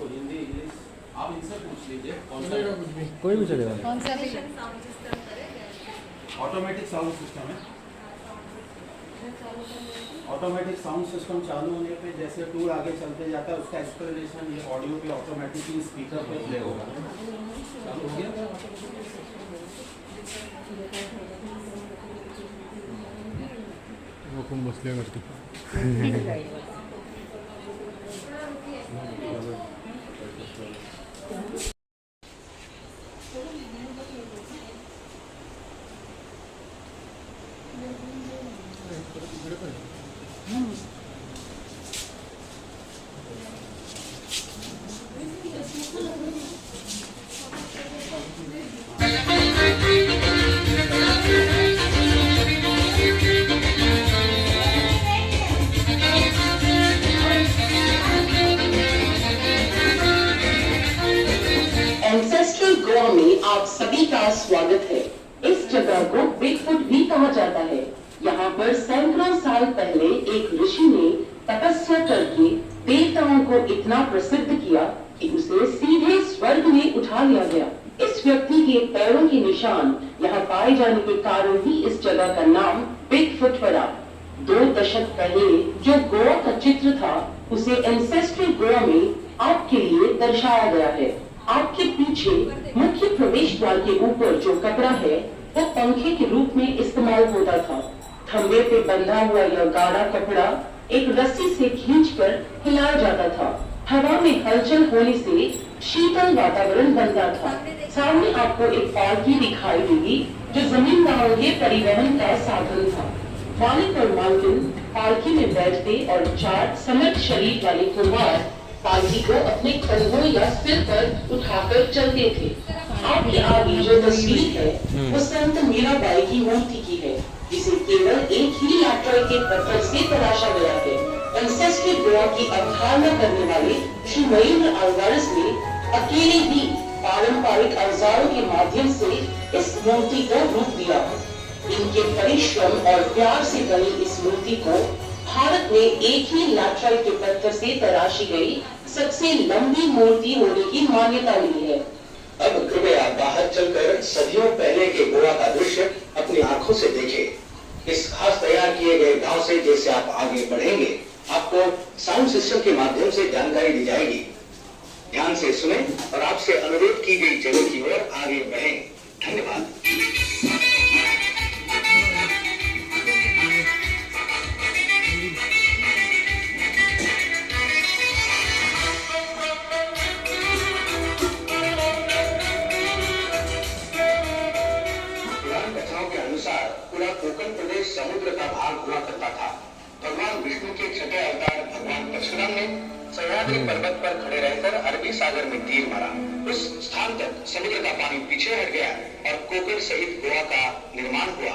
Hindi English आप इनसे पूछ लीजिए कौन सा कोई भी चलेगा। कौन सा भी ऑटोमेटिक साउंड सिस्टम है। ऑटोमेटिक साउंड सिस्टम चालू होने पे जैसे टूर आगे चलते जाता है उसका एक्सप्लेनेशन ये ऑडियो पे ऑटोमेटिकली स्पीकर पे प्ले होगा। चालू हो गया। वो कौन बसले करते एंसेस्ट्रल गोवा में आप सभी का स्वागत है। इस जगह को बिगफुट भी कहा जाता है। यहाँ पर सैकड़ों साल पहले एक ऋषि ने तपस्या करके देवताओं को इतना प्रसिद्ध किया कि उसे सीधे स्वर्ग में उठा लिया गया। इस व्यक्ति के पैरों के निशान यहाँ पाए जाने के कारण ही इस जगह का नाम बिगफुट पड़ा। 2 दशक पहले जो गोवा का चित्र था उसे एंसेस्ट्रल गोवा में आपके लिए दर्शाया गया है। आपके पीछे मुख्य प्रवेश द्वार के ऊपर जो कपड़ा है वो पंखे के रूप में इस्तेमाल होता था। खंबे पे बंधा हुआ यह गाढ़ा कपड़ा एक रस्सी से खींचकर हिलाया जाता था। हवा में हलचल होने से शीतल वातावरण बनता था। सामने आपको एक पालकी दिखाई देगी जो जमींदारों के परिवहन का साधन था। मालिक और मालकिन पालकी में बैठते और 4 समर्थ शरीर वाले कुम्हार पालकी को अपने कंधों या सिर पर उठाकर चलते थे। आपके आगे जो तस्वीर है वो संत मीराबाई की मूर्ति की है जिसे केवल एक ही लैटराइट के पत्थर से तराशा गया है। एंसेस्ट्रल गोवा की अवधारणा करने वाले श्री महेंद्र अल्वारेस ने अकेले ही पारंपरिक औजारों के माध्यम से इस मूर्ति को रूप दिया। इनके परिश्रम और प्यार से बनी इस मूर्ति को भारत में एक ही लैटराइट के पत्थर से तराशी गई सबसे लंबी मूर्ति होने की मान्यता मिली है। अब कृपया बाहर चलकर सदियों पहले के गोवा का दृश्य अपनी आंखों से देखें। इस खास तैयार किए गए गांव से जैसे आप आगे बढ़ेंगे आपको साउंड सिस्टम के माध्यम से जानकारी दी जाएगी। ध्यान से सुने और आपसे अनुरोध की गई जगह की ओर आगे बढ़ें। धन्यवाद। पूरा कोकण प्रदेश समुद्र का भाग हुआ करता था। भगवान विष्णु के छठे अवतार भगवान परशुराम ने सह्याद्री पर्वत पर खड़े रहकर अरबी सागर में तीर मारा। उस स्थान तक समुद्र का पानी पीछे हट गया और कोकण सहित गोवा का निर्माण हुआ।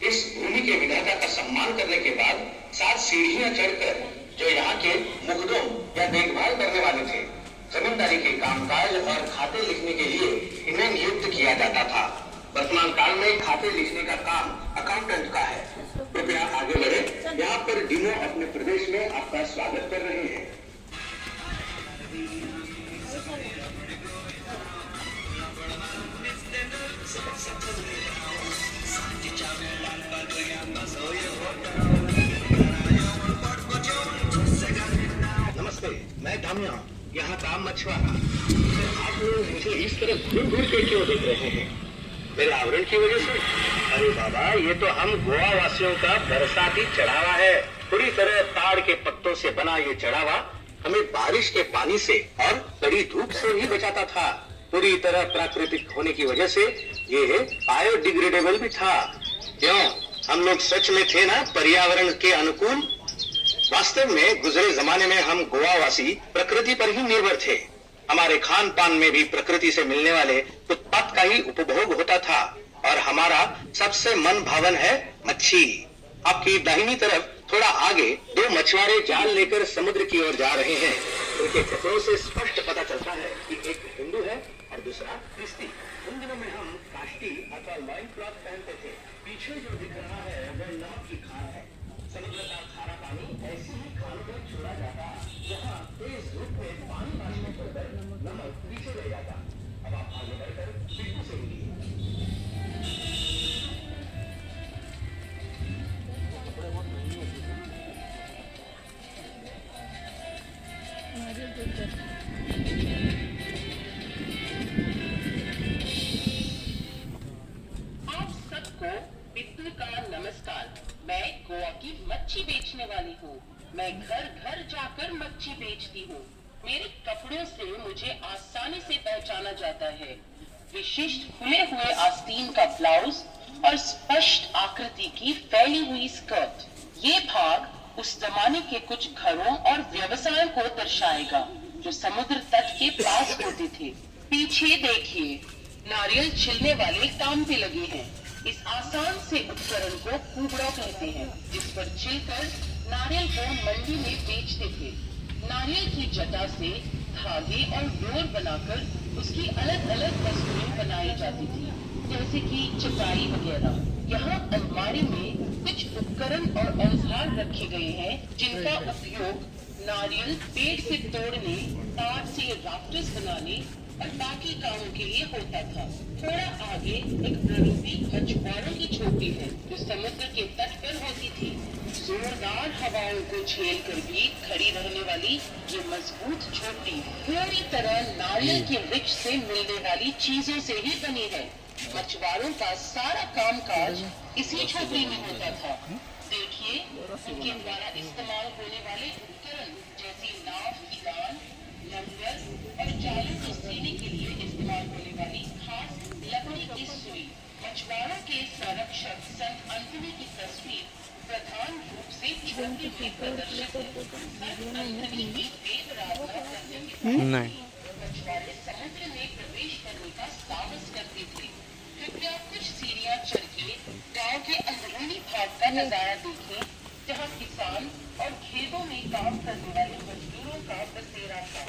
इस भूमि के विधाता का सम्मान करने के बाद 7 सीढ़ियां चढ़कर जो यहाँ के मुखदोम या देखभाल करने वाले थे जमींदारी के कामकाज और खाते लिखने के लिए इन्हें नियुक्त किया जाता था। वर्तमान काल में खाते लिखने का काम अकाउंटेंट का है। कृपया आगे बढ़े। यहाँ पर डीनो अपने प्रदेश में आपका स्वागत कर रहे हैं। नमस्ते, मैं धामिया यहाँ का मछुआरा। आप लोग मुझे इस तरह घूर के क्यों देख रहे हैं? मेरे आवरण की वजह से? अरे बाबा, ये तो हम गोवा वासियों का बरसाती चढ़ावा है। पूरी तरह ताड़ के पत्तों से बना ये चढ़ावा हमें बारिश के पानी से और कड़ी धूप से ही बचाता था। पूरी तरह प्राकृतिक होने की वजह से ये बायोडिग्रेडेबल भी था। क्यों? हम लोग सच में थे ना पर्यावरण के अनुकूल। वास्तव में गुजरे जमाने में हम गोवावासी प्रकृति पर ही निर्भर थे। हमारे खान पान में भी प्रकृति से मिलने वाले उत्पाद का ही उपभोग होता था और हमारा सबसे मन भावन है मच्छी। आपकी दाहिनी तरफ थोड़ा आगे 2 मछुआरे जाल लेकर समुद्र की ओर जा रहे हैं। उनके कपड़ों से स्पष्ट पता चलता है कि एक हिंदू है और दूसरा क्रिस्ती। उन दिनों में हम काष्टी अथवा लॉइन क्लॉथ पहनते थे। पीछे जो दिख रहा है वह नमक की खान है। समुद्र का खारा पानी ऐसी ही खानों में छोड़ा जाता जहाँ तेज धूप में पानी मुझे आसानी से पहचाना जाता है। विशिष्ट खुले हुए आस्तीन का ब्लाउज और स्पष्ट आकृति की फैली हुई स्कर्ट। ये भाग उस जमाने के कुछ घरों और व्यवसायों को दर्शाएगा जो समुद्र तट के पास होते थे। पीछे देखिए, नारियल छिलने वाले काम पे लगे हैं। इस आसान से उपकरण को कुबड़ा कहते हैं, जिस पर छिलकर नारियल को मंडी में बेचते थे। नारियल की जटा से धागे और डोर बनाकर उसकी अलग अलग वस्तुएं बनाई जाती थी, जैसे कि चटाई वगैरह। यहाँ अलमारी में कुछ उपकरण और औजार रखे गए हैं जिनका उपयोग नारियल पेड़ से तोड़ने, तार से राफ्टर्स बनाने और बाकी कामों के लिए होता था। थोड़ा आगे एक प्ररूपी मछुआरों की झोपड़ी है जो समुद्र के तट पर होती थी। जोरदार हवाओं को झेल कर भी खड़ी रहने वाली ये मजबूत झोपड़ी पूरी तरह नारियल के वृक्ष से मिलने वाली चीजों से ही बनी है। मछुआरों का सारा कामकाज इसी झोपड़ी में होता था। देखिए, इनके द्वारा इस्तेमाल होने वाले उपकरण जैसे नाव की दान, लंगर और जालों को सीने के लिए इस्तेमाल होने वाली खास लकड़ी की सुई। मछुआरों के संरक्षक संत अंथनी की तस्वीर प्रधान रूप से झोपड़ी में प्रदर्शित है। संत अंथनी की वेद आराधना करने के बाद मछुआरे समुद्र में प्रवेश करने का साहस करते थे। कृपया कुछ सीढ़ियां चढ़ के गाँव के अंदरूनी भाग का नजारा देखें, जहाँ किसान और खेतों में काम करने वाले मजदूरों का बसेरा था।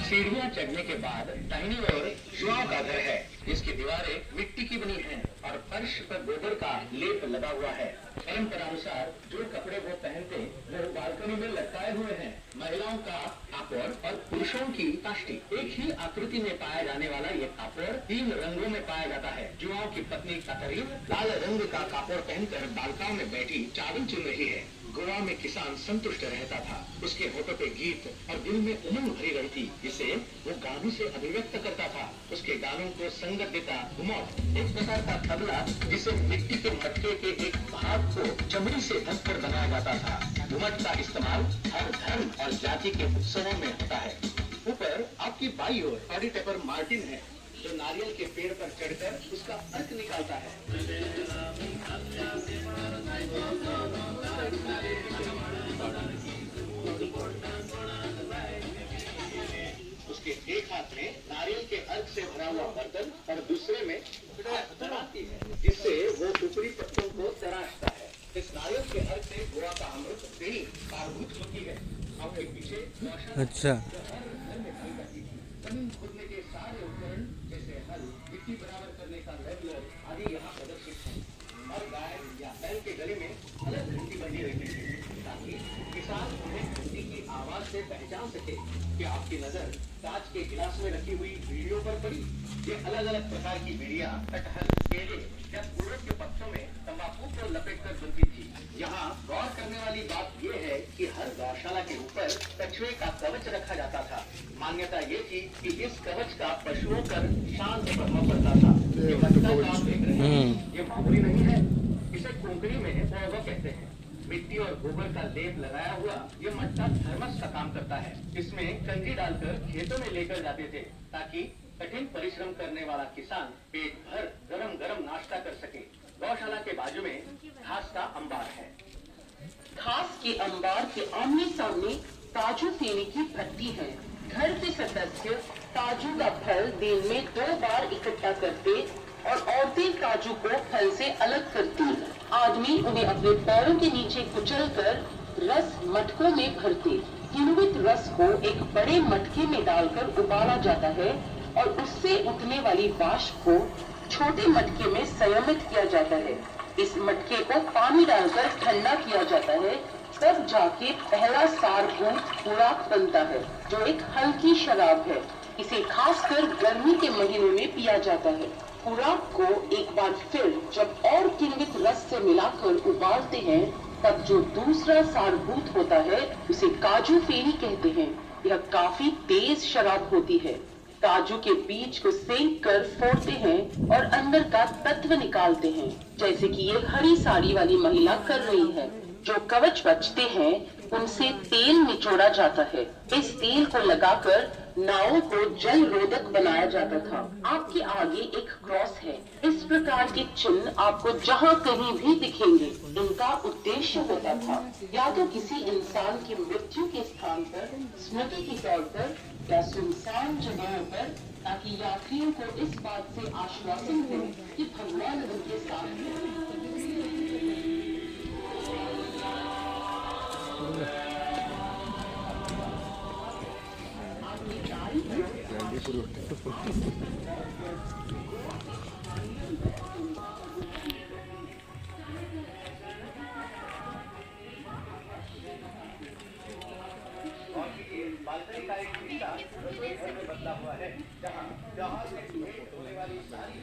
सीढ़ियां चढ़ने के बाद दाहिनी ओर जुआओं का घर है, जिसकी दीवारें मिट्टी की बनी हैं और फर्श पर गोबर का लेप लगा हुआ है। परंपरानुसार जो कपड़े वो पहनते वो बालकनी में लटकाए हुए हैं। महिलाओं का कापड़ और पुरुषों की काष्टी। एक ही आकृति में पाया जाने वाला ये कापड़ 3 रंगों में पाया जाता है। जुआओं की पत्नी कतरीन लाल रंग का कापड़ पहनकर बालकनी में बैठी चावल चुन रही है। गोवा में किसान संतुष्ट रहता था। उसके होठों पे गीत और दिल में उमंग भरी रहती, जिसे वो गानों से अभिव्यक्त करता था। उसके गानों को संगत देता घुमट, एक प्रकार का तबला जिसे मिट्टी के मटके के एक भाग को चमड़ी से ढककर बनाया जाता था। घुमट का इस्तेमाल हर धर्म और जाति के उत्सवों में होता है। ऊपर आपकी बाई ओर ऑडी टेपर मार्टिन है, जो नारियल के पेड़ पर चढ़कर उसका अर्क निकालता है। उसके एक हाथ में नारियल के अर्क से भरा हुआ बर्तन और दूसरे में तराती है, जिससे वो ऊपरी पत्तों को तराशता है। इस नारियल के अर्क से गोवा का अमृत दही कारबूज होती है। आपके पीछे अच्छा जमीन खोदने के सारे उपकरण जैसे हल, मिट्टी बराबर करने का लेवलर आदि यहाँ प्रदर्शित है। और गाय या बैल के गले में अलग घंटी बंधी रहती है, ताकि किसान उन्हें घंटी की आवाज से पहचान सके। कि आपकी नजर कांच के गिलास में रखी हुई बीड़ियों पर पड़ी? ये अलग अलग प्रकार की बीड़ियाँ कटहल, केले या गुड़हल के पत्तों में तंबाकू को लपेटकर बनती थी। यहाँ गौर करने वाली बात यह है कि हर गौशाला के ऊपर कछुए का कवच रखा जाता था। मान्यता ये थी कि इस कवच का पशुओं पर शांत प्रभाव पड़ता था। ये मटका जो आप देख रहे हैं, ये मामूली नहीं है। इसे कोंकणी में ओवा कहते हैं। मिट्टी और गोबर का लेप लगाया हुआ ये मटका थर्मस का काम करता है। इसमें कंजी डालकर खेतों में लेकर जाते थे, ताकि कठिन परिश्रम करने वाला किसान पेट भर गरम गरम नाश्ता कर सके। गौशाला के बाजू में घास का अंबार है। घास के अंबार के आमने सामने काजू पीने की भट्टी है। घर के सदस्य काजू का फल दिन में 2 बार इकट्ठा करते और औरतें काजू को फल से अलग करती। आदमी उन्हें अपने पैरों के नीचे कुचलकर रस मटकों में भरते। किण्वित रस को एक बड़े मटके में डालकर उबाला जाता है और उससे उठने वाली वाष्प को छोटे मटके में संयमित किया जाता है। इस मटके को पानी डालकर ठंडा किया जाता है, तब जाके पहला सारभूत खुराक बनता है, जो एक हल्की शराब है। इसे खासकर गर्मी के महीनों में पिया जाता है। खुराक को एक बार फिर जब और किण्वित रस से मिलाकर उबालते हैं, तब जो दूसरा सारभूत होता है उसे काजू फेरी कहते हैं। यह काफी तेज शराब होती है। काजू के बीज को सेंक कर फोड़ते हैं और अंदर का तत्व निकालते हैं, जैसे कि ये हरी साड़ी वाली महिला कर रही है। जो कवच बचते हैं उनसे तेल निचोड़ा जाता है। इस तेल को लगाकर नावों को जल रोधक बनाया जाता था। आपके आगे एक क्रॉस है। इस प्रकार के चिन्ह आपको जहाँ कहीं भी दिखेंगे। इनका उद्देश्य होता था या तो किसी इंसान की मृत्यु के स्थान पर स्मृति के तौर पर या सुनसान जगहों पर, ताकि यात्रियों को इस बात से आश्वासन हो कि भगवान उनके साथ हैं। बालकनी का एक हिस्सा रसोई घर में बदला हुआ है, जहाँ जहाज से धोने वाली सारी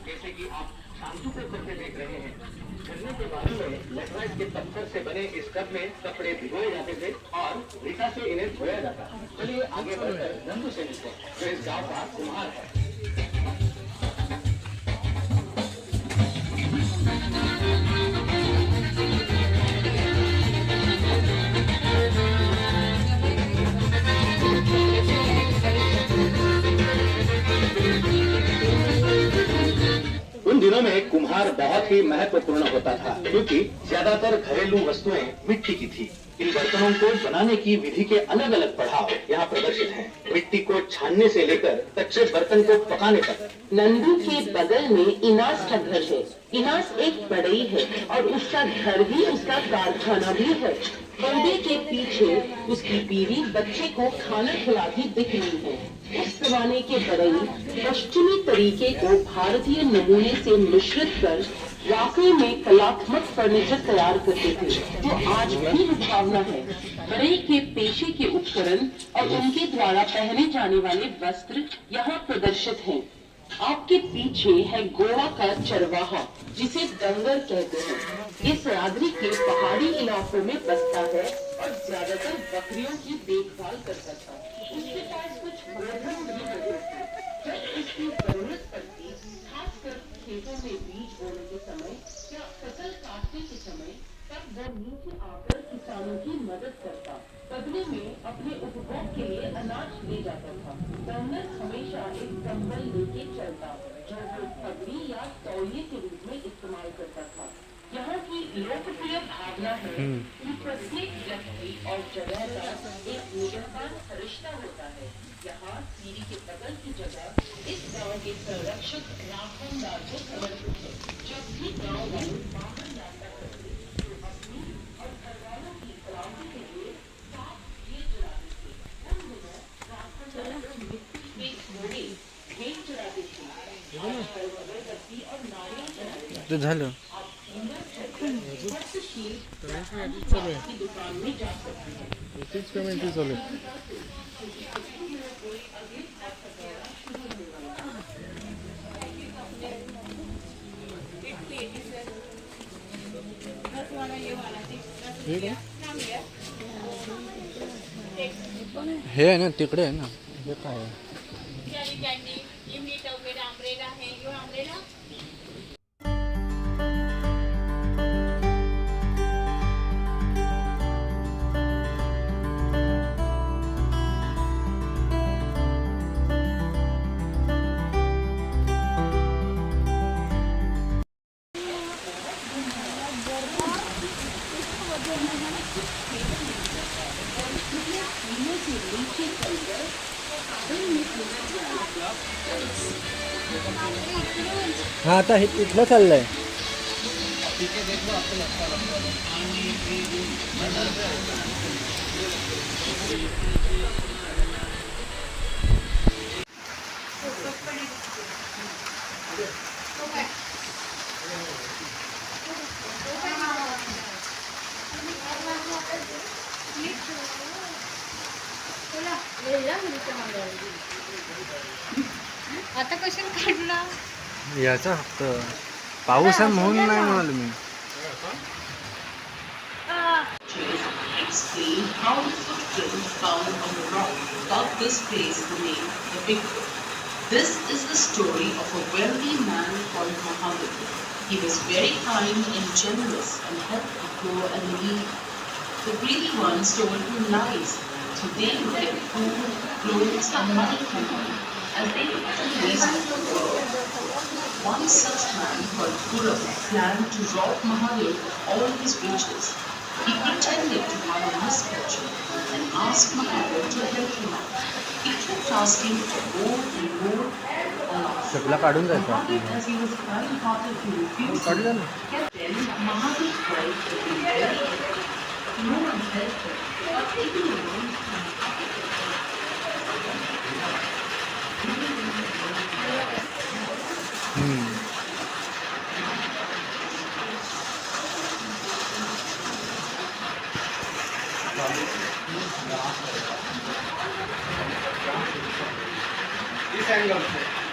जैसे कि आप शांतु को करके देख रहे हैं। झरने के बारे में लैटराइट के पत्थर से बने इस टब में कपड़े भिगोए जाते थे और रीता से इन्हें धोया जाता। चलिए आगे बढ़कर नंदू से मिलते हैं, जो इस गाँव का कुम्हार है। उन दिनों में कुम्हार बहुत ही महत्वपूर्ण होता था, क्योंकि ज्यादातर घरेलू वस्तुएं मिट्टी की थी। इन बर्तनों को बनाने की विधि के अलग अलग पड़ाव यहाँ प्रदर्शित हैं। मिट्टी को छानने से लेकर कच्चे बर्तन को पकाने तक। नंदू के बगल में इनास का घर है। इनास एक बढ़ई है और उसका घर भी उसका कारखाना भी है। पर्दे के पीछे उसकी बीवी बच्चे को खाना खिलाती दिख रही है। उस जमाने के बढ़ई पश्चिमी तरीके को भारतीय नमूने से मिश्रित कर वाकई में कलात्मक फर्नीचर तैयार करते थे, जो आज भी लुभावना है। बढ़ई के पेशे के उपकरण और उनके द्वारा पहने जाने वाले वस्त्र यहाँ प्रदर्शित हैं। आपके पीछे है गोवा का चरवाहा, जिसे डंगर कहते हैं। ये सराद्री के पहाड़ी इलाकों में बसता है और ज्यादातर बकरियों की देखभाल करता था। उसके पास कुछ बर्तन भी लगे थे। जब उसकी जरूरत पड़ती, खासकर खेतों में बीज बोने के समय या फसल काटने के समय, तब वो नीचे आकर किसानों की मदद करता। बदले में अपने उपभोग के लिए अनाज ले जाता था। डंगर हमेशा एक कंबल लेके चलता, जो वो पगड़ी या तौलिए के रूप में इस्तेमाल करता था। यहाँ की लोकप्रिय भावना है कि प्रत्येक व्यक्ति और जगह का एक निगहबान रिश्ता होता है। यहाँ सीरी के बगल की जगह इस गांव के संरक्षक राखनदार को समर्पित है। जब भी गांव वाले बाहर यात्रा करते, तो अपनी और घर वालों की सलामती के लिए साफ दिए जलाते थे। उन दिनों राखनदार मिट्टी के घोड़े भेंट चढ़ाते थे। अगरबत्ती और नारियल चढ़ाते थे। झालं दुकान में जा सकते हैं। तेच कमेंट्री चालू हे आहे ना, तिकडे आहे ना, हे काय आहे? हा आता इथलं चाललंय. आता कशाला काढला? याचा फक्त पाऊस आहे म्हणून नाही म्हणाल मी. Explain how the footprint found on the rock got this place the name the Bigfoot. This is the story of a wealthy man called Muhammad. He was very kind and generous and helped the poor and the needy. The greedy ones told him lies, so they would get food, clothes, and money from him as they looked to the waste of the world. One such man called Khurram planned to rob Muhammad of all his riches. He pretended to have a misfortune and asked Muhammad to help him out. He kept asking for more and more. सगळं काढून जायचं. Muhammad, as he was kind-hearted to refuse, काढून जा ना. then Muhammad's wife had been very ill. No one helped her, but even alone. इस angle से